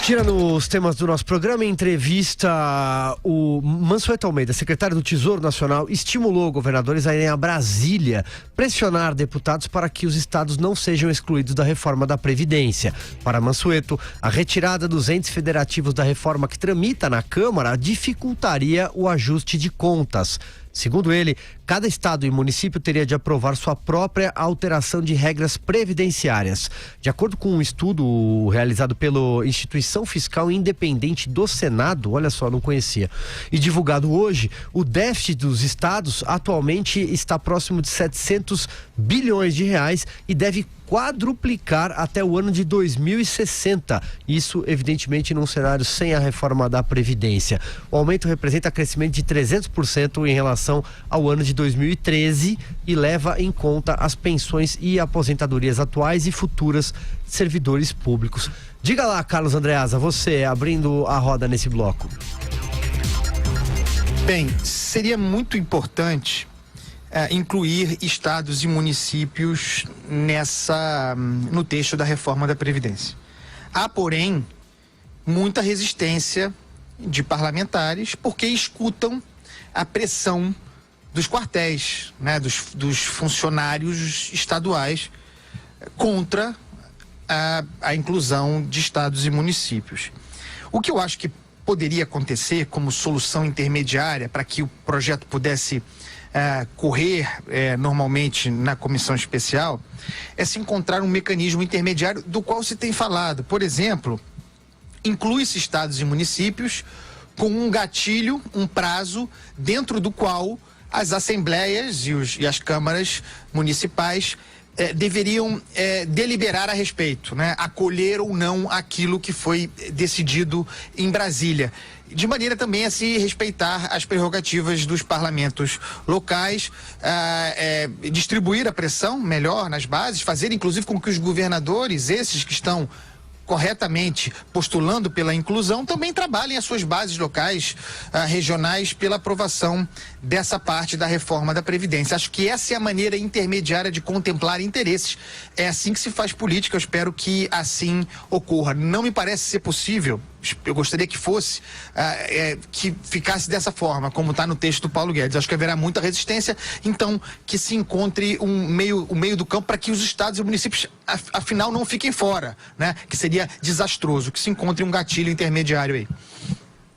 Tirando os temas do nosso programa, em entrevista, o Mansueto Almeida, secretário do Tesouro Nacional, estimulou governadores a irem a Brasília pressionar deputados para que os estados não sejam excluídos da reforma da Previdência. Para Mansueto, a retirada dos entes federativos da reforma que tramita na Câmara dificultaria o ajuste de contas. Segundo ele, cada estado e município teria de aprovar sua própria alteração de regras previdenciárias. De acordo com um estudo realizado pela Instituição Fiscal Independente do Senado, olha só, não conhecia, e divulgado hoje, o déficit dos estados atualmente está próximo de 700 bilhões de reais e deve quadruplicar até o ano de 2060. Isso, evidentemente, num cenário sem a reforma da Previdência. O aumento representa crescimento de 300% em relação ao ano de 2013 e leva em conta as pensões e aposentadorias atuais e futuras de servidores públicos. Diga lá, Carlos Andreasa, você abrindo a roda nesse bloco. Bem, seria muito importante incluir estados e municípios no texto da reforma da Previdência. Há, porém, muita resistência de parlamentares porque escutam a pressão dos quartéis, né, dos funcionários estaduais contra a inclusão de estados e municípios. O que eu acho que poderia acontecer como solução intermediária para que o projeto pudesse correr normalmente na comissão especial, é se encontrar um mecanismo intermediário do qual se tem falado. Por exemplo, inclui-se estados e municípios com um gatilho, um prazo, dentro do qual as assembleias e as câmaras municipais deveriam deliberar a respeito, né? Acolher ou não aquilo que foi decidido em Brasília, de maneira também a se respeitar as prerrogativas dos parlamentos locais, distribuir a pressão melhor nas bases, fazer inclusive com que os governadores, esses que estão corretamente postulando pela inclusão, também trabalhem as suas bases locais, regionais, pela aprovação dessa parte da reforma da Previdência. Acho que essa é a maneira intermediária de contemplar interesses. É assim que se faz política, eu espero que assim ocorra. Não me parece ser possível, eu gostaria que fosse, que ficasse dessa forma, como está no texto do Paulo Guedes. Acho que haverá muita resistência, então que se encontre o meio do campo para que os estados e municípios, afinal, não fiquem fora, né? Que seria desastroso, que se encontre um gatilho intermediário aí.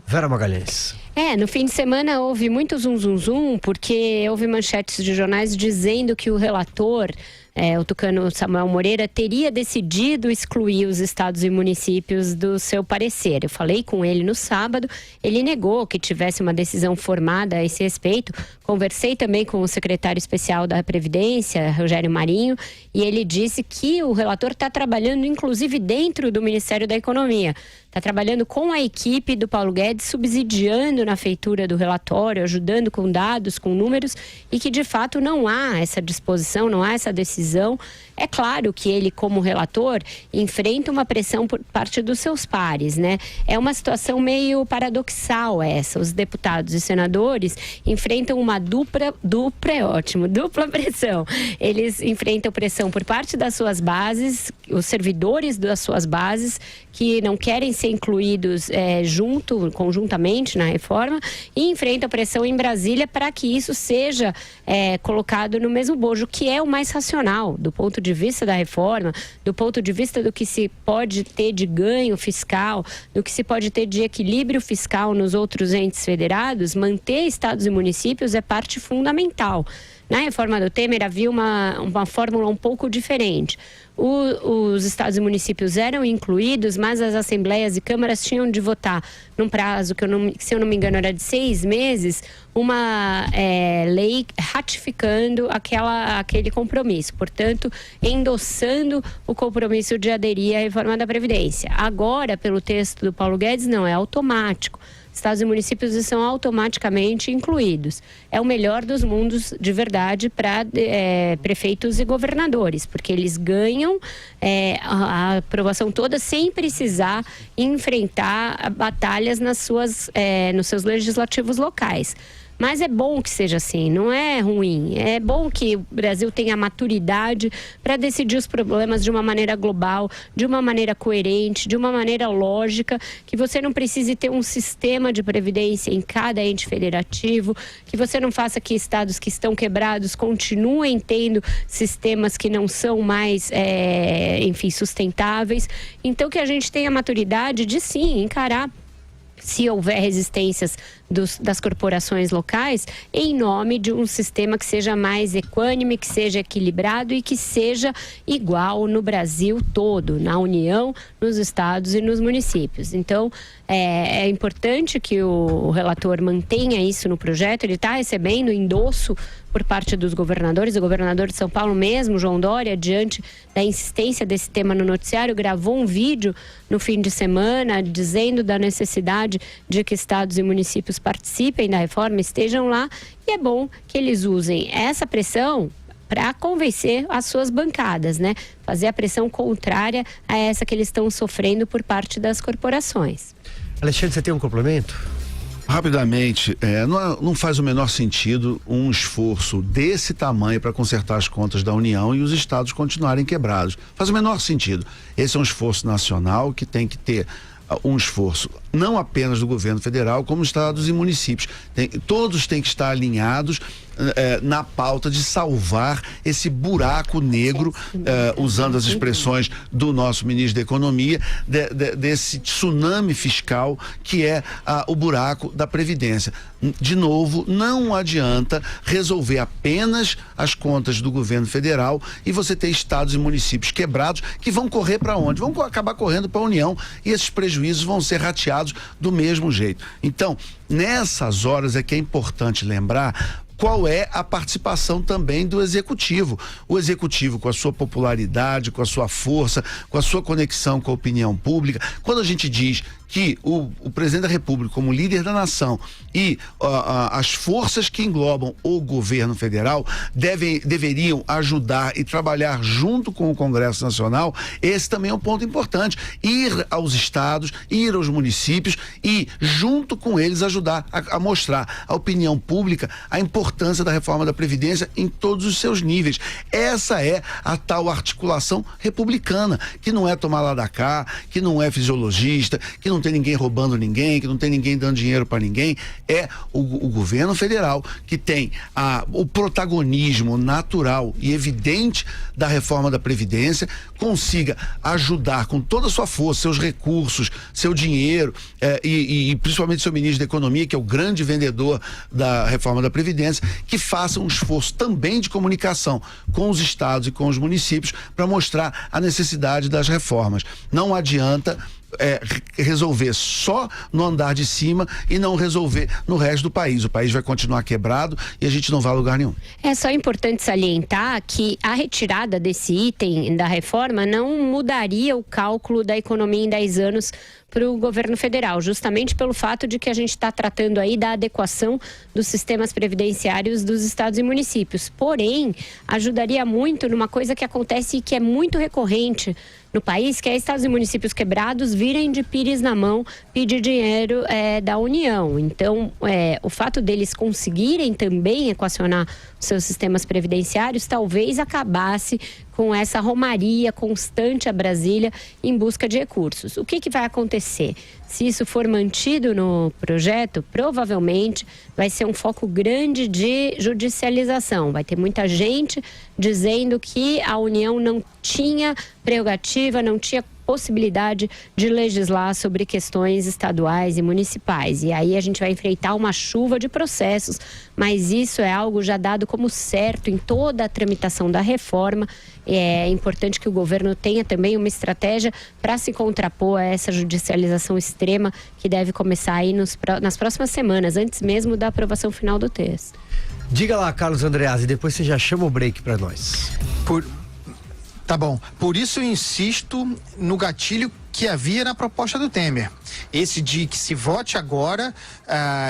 Vera Magalhães. No fim de semana houve muito zum, porque houve manchetes de jornais dizendo que o relator, o tucano Samuel Moreira, teria decidido excluir os estados e municípios do seu parecer. Eu falei com ele no sábado, ele negou que tivesse uma decisão formada a esse respeito. Conversei também com o secretário especial da Previdência, Rogério Marinho, e ele disse que o relator está trabalhando, inclusive, dentro do Ministério da Economia. Está trabalhando com a equipe do Paulo Guedes, subsidiando na feitura do relatório, ajudando com dados, com números, e que de fato não há essa disposição, não há essa decisão. É claro que ele, como relator, enfrenta uma pressão por parte dos seus pares, né? É uma situação meio paradoxal essa. Os deputados e senadores enfrentam uma dupla pressão. Eles enfrentam pressão por parte das suas bases, os servidores das suas bases, que não querem ser incluídos conjuntamente na reforma, e enfrentam pressão em Brasília para que isso seja colocado no mesmo bojo, que é o mais racional do ponto de vista da reforma, do ponto de vista do que se pode ter de ganho fiscal, do que se pode ter de equilíbrio fiscal nos outros entes federados. Manter estados e municípios é parte fundamental. Na reforma do Temer havia uma fórmula um pouco diferente. Os estados e municípios eram incluídos, mas as assembleias e câmaras tinham de votar num prazo que, se eu não me engano, era de 6 meses, uma lei ratificando aquele compromisso. Portanto, endossando o compromisso de aderir à reforma da Previdência. Agora, pelo texto do Paulo Guedes, não, é automático. Estados e municípios são automaticamente incluídos. É o melhor dos mundos, de verdade, para prefeitos e governadores, porque eles ganham a aprovação toda sem precisar enfrentar batalhas nos seus legislativos locais. Mas é bom que seja assim, não é ruim. É bom que o Brasil tenha maturidade para decidir os problemas de uma maneira global, de uma maneira coerente, de uma maneira lógica, que você não precise ter um sistema de previdência em cada ente federativo, que você não faça que estados que estão quebrados continuem tendo sistemas que não são mais, sustentáveis. Então, que a gente tenha maturidade de, sim, encarar, se houver resistências das corporações locais, em nome de um sistema que seja mais equânime, que seja equilibrado e que seja igual no Brasil todo, na União, nos estados e nos municípios. Então, é importante que o relator mantenha isso no projeto. Ele está recebendo endosso por parte dos governadores. O governador de São Paulo mesmo, João Dória, diante da insistência desse tema no noticiário, gravou um vídeo no fim de semana dizendo da necessidade de que estados e municípios participem da reforma, estejam lá, e é bom que eles usem essa pressão para convencer as suas bancadas, né? Fazer a pressão contrária a essa que eles estão sofrendo por parte das corporações. Alexandre, você tem um complemento? Rapidamente, não faz o menor sentido um esforço desse tamanho para consertar as contas da União e os estados continuarem quebrados. Faz o menor sentido. Esse é um esforço nacional que tem que ter um esforço não apenas do governo federal, como estados e municípios. Todos têm que estar alinhados na pauta de salvar esse buraco negro, usando as expressões do nosso ministro da Economia, desse tsunami fiscal que é o buraco da Previdência. De novo, não adianta resolver apenas as contas do governo federal e você ter estados e municípios quebrados que vão correr para onde? Vão acabar correndo para a União, e esses prejuízos vão ser rateados do mesmo jeito. Então, nessas horas é que é importante lembrar qual é a participação também do Executivo. O Executivo, com a sua popularidade, com a sua força, com a sua conexão com a opinião pública, quando a gente diz que o presidente da República, como líder da nação, e as forças que englobam o governo federal deveriam ajudar e trabalhar junto com o Congresso Nacional, esse também é um ponto importante. Ir aos estados, ir aos municípios e, junto com eles, ajudar a mostrar à opinião pública a importância da reforma da Previdência em todos os seus níveis. Essa é a tal articulação republicana, que não é tomar lá da cá, que não é fisiologista, que não tem ninguém roubando ninguém, que não tem ninguém dando dinheiro para ninguém. É o governo federal que tem o protagonismo natural e evidente da reforma da Previdência, consiga ajudar com toda a sua força, seus recursos, seu dinheiro, e principalmente seu ministro da Economia, que é o grande vendedor da reforma da Previdência, que faça um esforço também de comunicação com os estados e com os municípios para mostrar a necessidade das reformas. Não adianta resolver só no andar de cima e não resolver no resto do país. O país vai continuar quebrado e a gente não vai a lugar nenhum. É só importante salientar que a retirada desse item da reforma não mudaria o cálculo da economia em 10 anos para o governo federal, justamente pelo fato de que a gente está tratando aí da adequação dos sistemas previdenciários dos estados e municípios. Porém, ajudaria muito numa coisa que acontece e que é muito recorrente no país, que é estados e municípios quebrados virem de pires na mão pedir dinheiro da União. Então, o fato deles conseguirem também equacionar os seus sistemas previdenciários talvez acabasse com essa romaria constante a Brasília em busca de recursos. O que vai acontecer? Se isso for mantido no projeto, provavelmente vai ser um foco grande de judicialização. Vai ter muita gente dizendo que a União não tinha prerrogativa, não tinha possibilidade de legislar sobre questões estaduais e municipais. E aí a gente vai enfrentar uma chuva de processos, mas isso é algo já dado como certo em toda a tramitação da reforma. É importante que o governo tenha também uma estratégia para se contrapor a essa judicialização extrema que deve começar aí nas próximas semanas, antes mesmo da aprovação final do texto. Diga lá, Carlos Andreazzi, depois você já chama o break para nós. Tá bom. Por isso eu insisto no gatilho que havia na proposta do Temer. Esse de que se vote agora,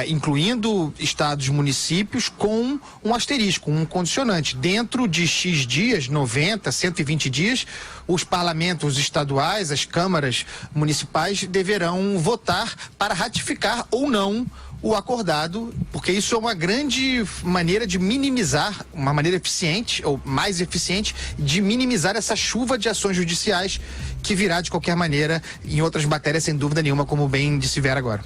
incluindo estados e municípios, com um asterisco, um condicionante. Dentro de X dias, 90, 120 dias, os parlamentos estaduais, as câmaras municipais deverão votar para ratificar ou não o acordado, porque isso é uma grande maneira de minimizar, uma maneira eficiente, ou mais eficiente, de minimizar essa chuva de ações judiciais que virá de qualquer maneira em outras matérias, sem dúvida nenhuma, como bem disse Vera agora.